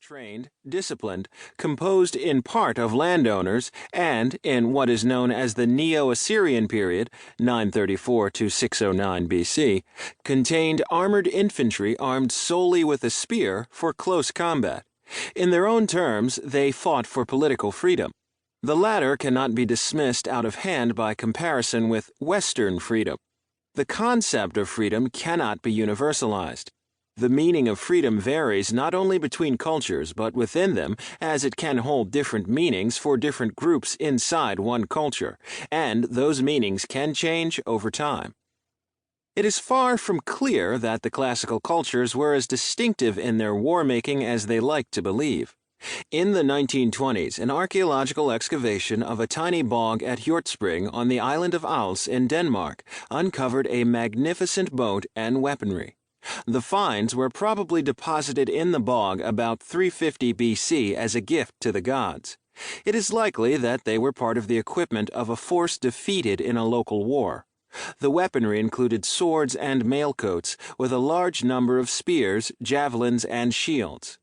trained, disciplined, composed in part of landowners, and, in what is known as the Neo-Assyrian period, 934 to 609 BC, contained armored infantry armed solely with a spear for close combat. In their own terms, they fought for political freedom. The latter cannot be dismissed out of hand by comparison with Western freedom. The concept of freedom cannot be universalized. The meaning of freedom varies not only between cultures but within them, as it can hold different meanings for different groups inside one culture, and those meanings can change over time. It is far from clear that the classical cultures were as distinctive in their war-making as they liked to believe. In the 1920s, an archaeological excavation of a tiny bog at Hjortspring on the island of Als in Denmark uncovered a magnificent boat and weaponry. The finds were probably deposited in the bog about 350 BC as a gift to the gods. It is likely that they were part of the equipment of a force defeated in a local war. The weaponry included swords and mailcoats, with a large number of spears, javelins, and shields.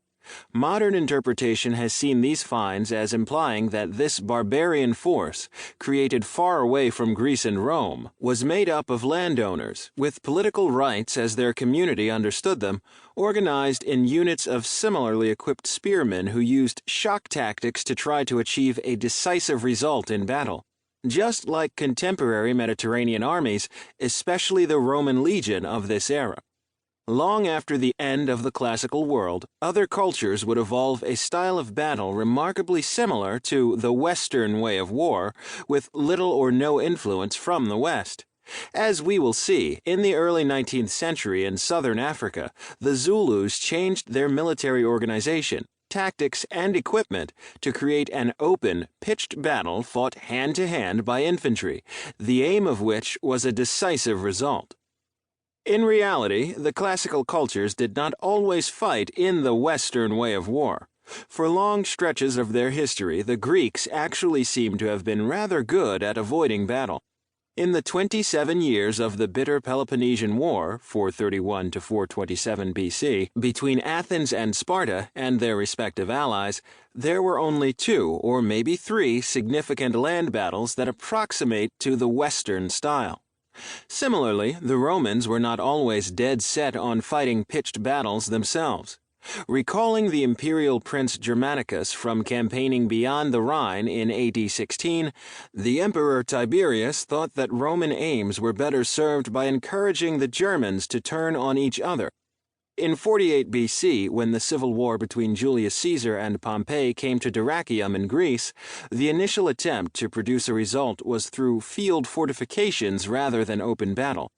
Modern interpretation has seen these finds as implying that this barbarian force, created far away from Greece and Rome, was made up of landowners, with political rights as their community understood them, organized in units of similarly equipped spearmen who used shock tactics to try to achieve a decisive result in battle. Just like contemporary Mediterranean armies, especially the Roman legion of this era. Long after the end of the classical world, other cultures would evolve a style of battle remarkably similar to the Western way of war, with little or no influence from the West. As we will see, in the early 19th century in southern Africa, the Zulus changed their military organization, tactics, and equipment to create an open, pitched battle fought hand-to-hand by infantry, the aim of which was a decisive result. In reality, the classical cultures did not always fight in the Western way of war. For long stretches of their history, the Greeks actually seem to have been rather good at avoiding battle. In the 27 years of the bitter Peloponnesian War, 431 to 427 BC, between Athens and Sparta and their respective allies, there were only 2 or maybe 3 significant land battles that approximate to the Western style. Similarly, the Romans were not always dead set on fighting pitched battles themselves. Recalling the imperial prince Germanicus from campaigning beyond the Rhine in AD 16, the emperor Tiberius thought that Roman aims were better served by encouraging the Germans to turn on each other. In 48 BC, when the civil war between Julius Caesar and Pompey came to Dyrrhachium in Greece, the initial attempt to produce a result was through field fortifications rather than open battle.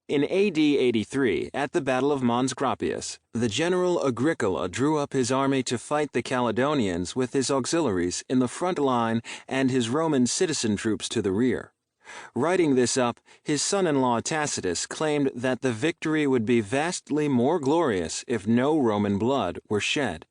In AD 83, at the Battle of Mons Graupius, the general Agricola drew up his army to fight the Caledonians with his auxiliaries in the front line and his Roman citizen troops to the rear. Writing this up, his son-in-law Tacitus claimed that the victory would be vastly more glorious if no Roman blood were shed.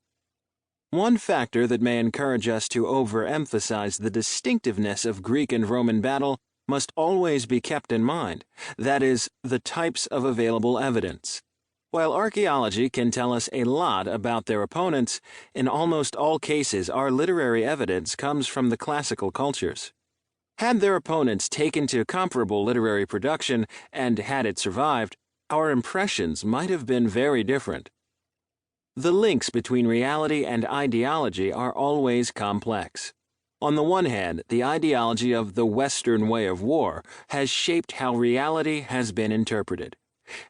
One factor that may encourage us to overemphasize the distinctiveness of Greek and Roman battle must always be kept in mind, that is, the types of available evidence. While archaeology can tell us a lot about their opponents, in almost all cases our literary evidence comes from the classical cultures. Had their opponents taken to comparable literary production, and had it survived, our impressions might have been very different. The links between reality and ideology are always complex. On the one hand, the ideology of the Western way of war has shaped how reality has been interpreted.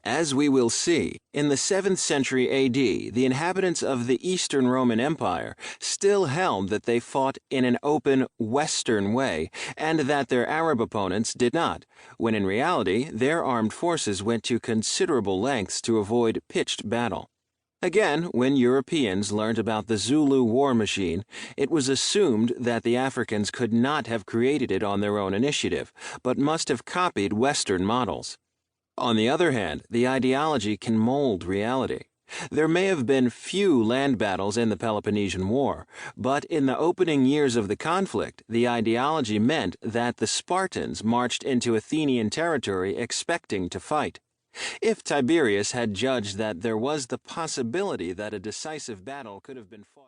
As we will see, in the 7th century AD, the inhabitants of the Eastern Roman Empire still held that they fought in an open, Western way, and that their Arab opponents did not, when in reality their armed forces went to considerable lengths to avoid pitched battle. Again, when Europeans learned about the Zulu war machine, it was assumed that the Africans could not have created it on their own initiative, but must have copied Western models. On the other hand, the ideology can mold reality. There may have been few land battles in the Peloponnesian War, but in the opening years of the conflict, the ideology meant that the Spartans marched into Athenian territory expecting to fight. If Tiberius had judged that there was the possibility that a decisive battle could have been fought